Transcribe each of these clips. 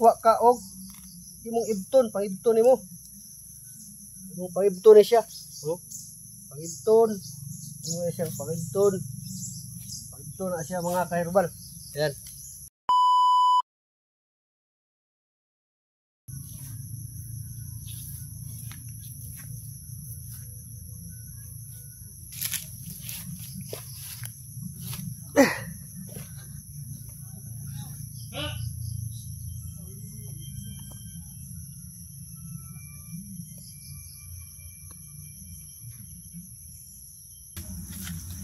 kuha ka og imong ibton, pangibton nimo. Imong pangibton ni siya. Oh. Pangibton. Imo siya pangibton. Pangibton na siya mga ka-herbal. Ayan.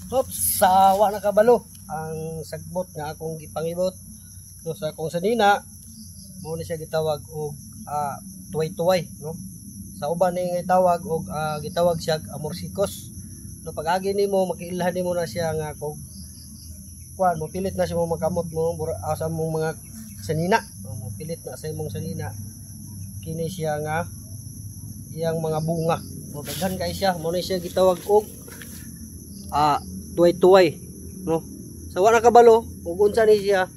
Oops, sawa na kabalo ang sagbot nga akong gipangibot no sa akong sanina. Mo ni siya gitawag og tuway-tuway no. Sa uban ni nga tawag og gitawag siya amorsikos. No pag-agi nimo makiilhan nimo na siya nga kog kuan mo pilit na siya mo makamot mo sa mong mga sanina. No, mo pilit na sa imong sanina. Kini siya nga iyang mga bunga. No daghan kay siya mo ni siya gitawag og tuway-tuway no. Sa wala kabalo ug unsa ni siya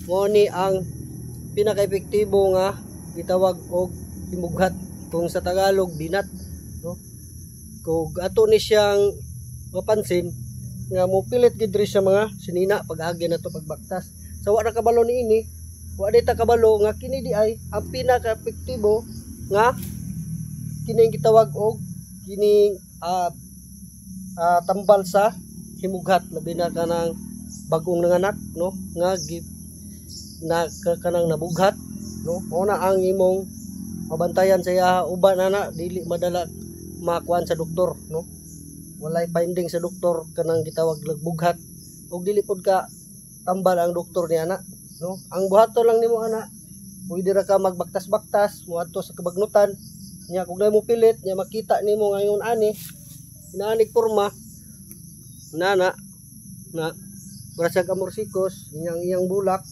mo ni ang pinaka-epektibo nga gitawag og himughat kung sa Tagalog binat no. Kung ato ni siyang mapansin nga mo pilit gid sa mga sinina pag-agi na to pagbaktas. Sa wala kabalo niini wa dita kabalo nga kini di ay ang pinaka-epektibo nga kini gitawag og kini tambal sa himughat labi na kanang bagong nanganak no nga kanang nabughat no una ang imong mabantayan sa iya uban ana dili madala makuan sa doktor no walay finding sa doktor kanang gitawag bughat ug dili pod ka tambal ang doktor ni ana no. Ang buhaton lang nimo ana pwede ra ka magbaktas-baktas moadto sa kabagnutan nya kung mo pilit nya makita nimo ngayon ani inaanig porma na brasag amorsikos iyang bulak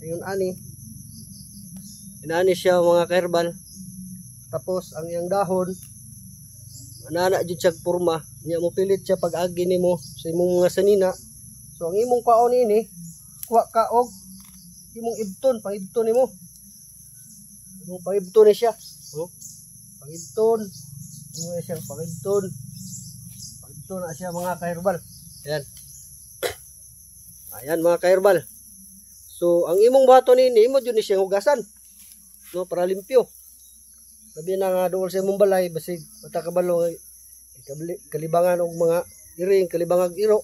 ayon ani inani siya mga ka-herbal. Tapos ang iyang dahon nana jud siya porma nya mo pilit siya pag-agi nimo sa imong mga sanina. So ang imong kaon ini kuha ka og imong ibton, pangibton nimo. Imong pangibton ni siya. Oh. Pangibton. Imo siya pangibton. Ito na siya mga ka-herbal. Ayan. Ayan mga ka-herbal. So ang imong buhaton ini imo jud ni siya hugasan. No para limpyo. Labi na nga duol sa imong balay basig uta kabalo kalibangan og mga iring, kalibangan iro.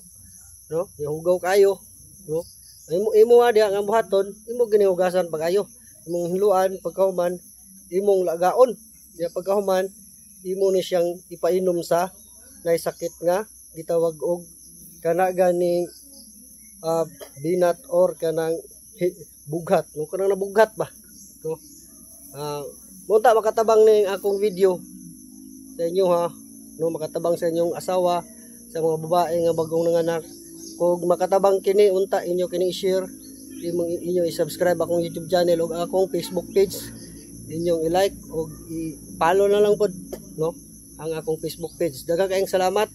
No, hugaw kayo, no. Imo dia nga buhaton, imo gini hugasan pag-ayo. Imong hiluan pagkahuman, imong lagaon. Ya pagkahuman, imo ni siyang ipainom sa nay sakit nga gitawag og kana ganing binat or kanang bughat no kanang nabughat ba no. Munta makatabang ning akong video sa inyo ha no, makatabang sa inyong asawa sa mga babae nga bagong nanganak. Kung makatabang kini unta inyo kini i-share, inyo i-subscribe akong YouTube channel ug akong Facebook page, inyong i-like ug i-follow na lang pod no ang akong Facebook page. Daghang kayong salamat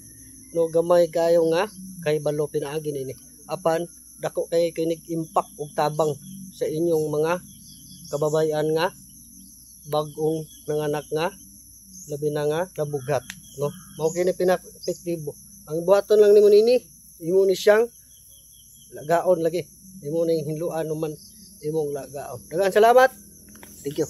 no, gamay kayo nga kay balo pinaagi ini. Apan dako kay kinig impact ug tabang sa inyong mga kababayan nga bagong nanganak nga labi na nga nabughat no. Mao kini pinaka-epektibo. Ang buhaton lang nimo nini, imo ni siyang lagaon lagi. Imo ning hinluan man imong lagaon. Daghang salamat. Thank you.